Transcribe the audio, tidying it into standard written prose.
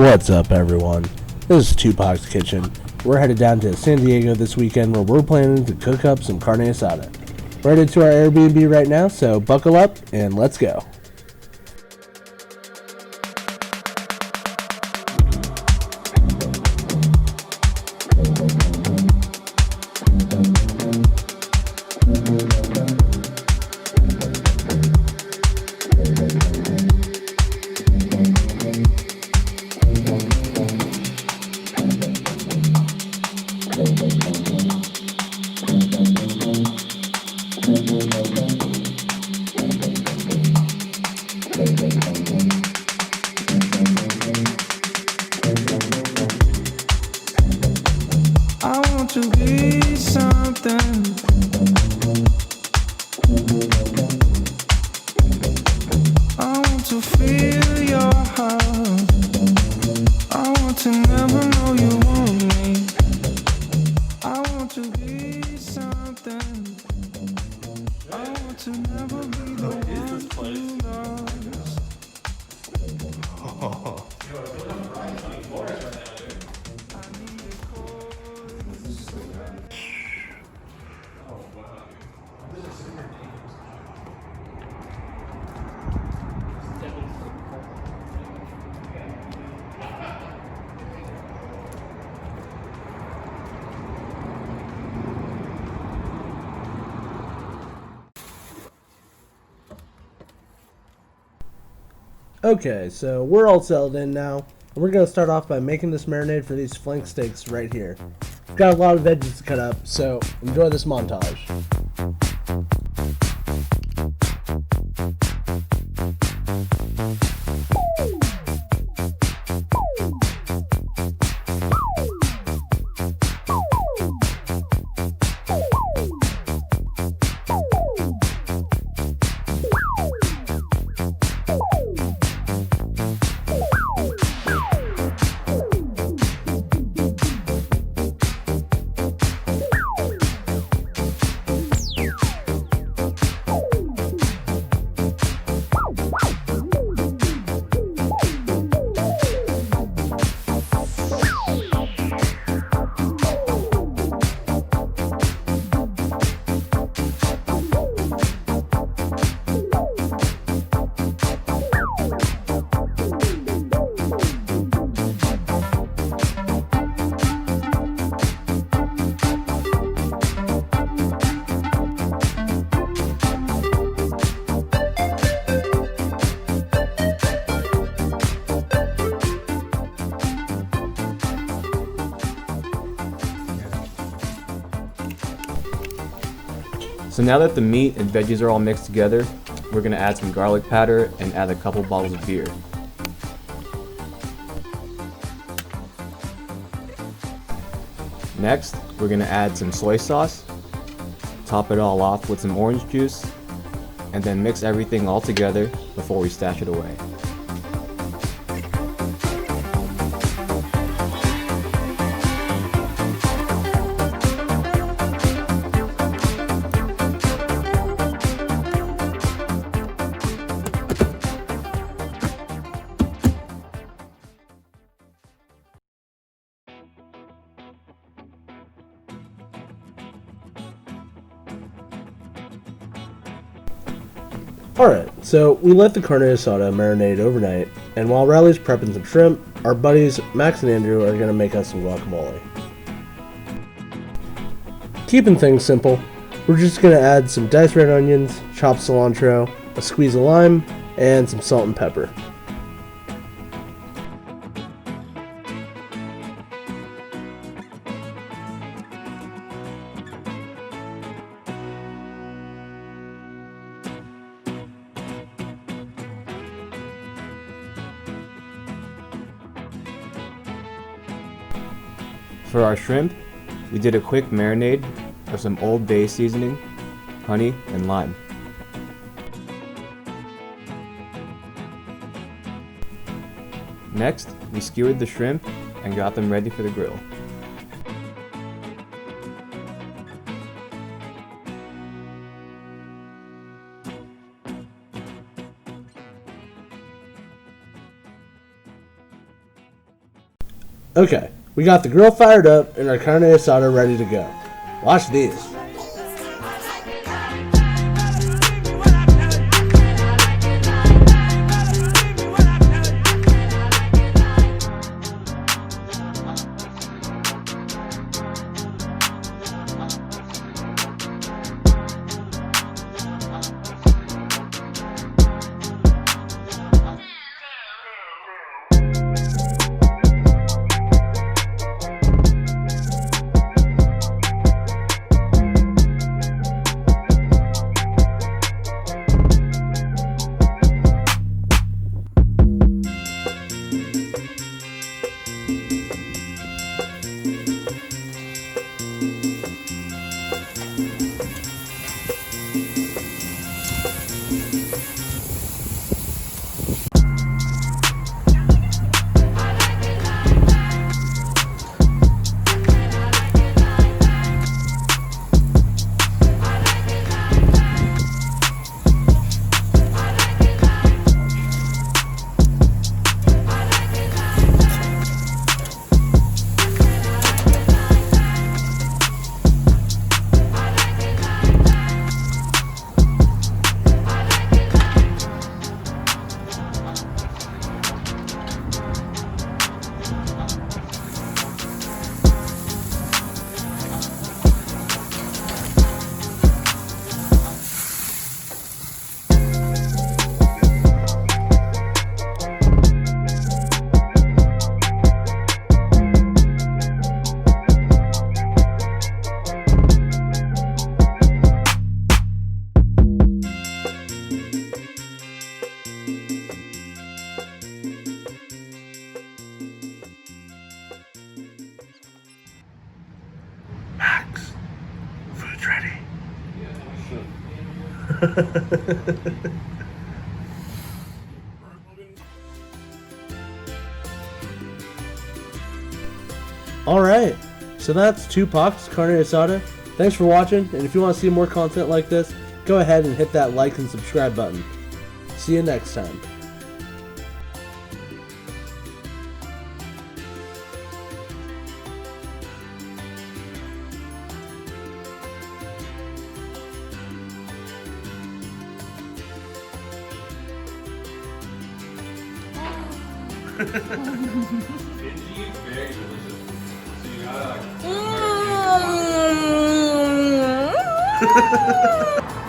What's up, everyone? This is 2Pok's Kitchen. We're headed down to San Diego this weekend where we're planning to cook up some carne asada. We're headed to our Airbnb right now, so buckle up and let's go. I want to be something. I want to feel your heart. I want to never know you want me. I want to be something. I want to never be the one you lost. Okay, so we're all settled in now, and we're going to start off by making this marinade for these flank steaks right here. We've got a lot of veggies to cut up, so enjoy this montage. So now that the meat and veggies are all mixed together, we're going to add some garlic powder and add a couple bottles of beer. Next, we're going to add some soy sauce, top it all off with some orange juice, and then mix everything all together before we stash it away. Alright, so we let the carne asada marinate overnight, and while Riley's prepping some shrimp, our buddies Max and Andrew are going to make us some guacamole. Keeping things simple, we're just going to add some diced red onions, chopped cilantro, a squeeze of lime, and some salt and pepper. For our shrimp, we did a quick marinade of some Old Bay seasoning, honey, and lime. Next, we skewered the shrimp and got them ready for the grill. Okay, we got the grill fired up and our carne asada ready to go. Watch these. Max, food's ready. Alright, so that's 2Pok's Carne Asada. Thanks for watching, and if you want to see more content like this, go ahead and hit that like and subscribe button. See you next time. It's very delicious. So you gotta like.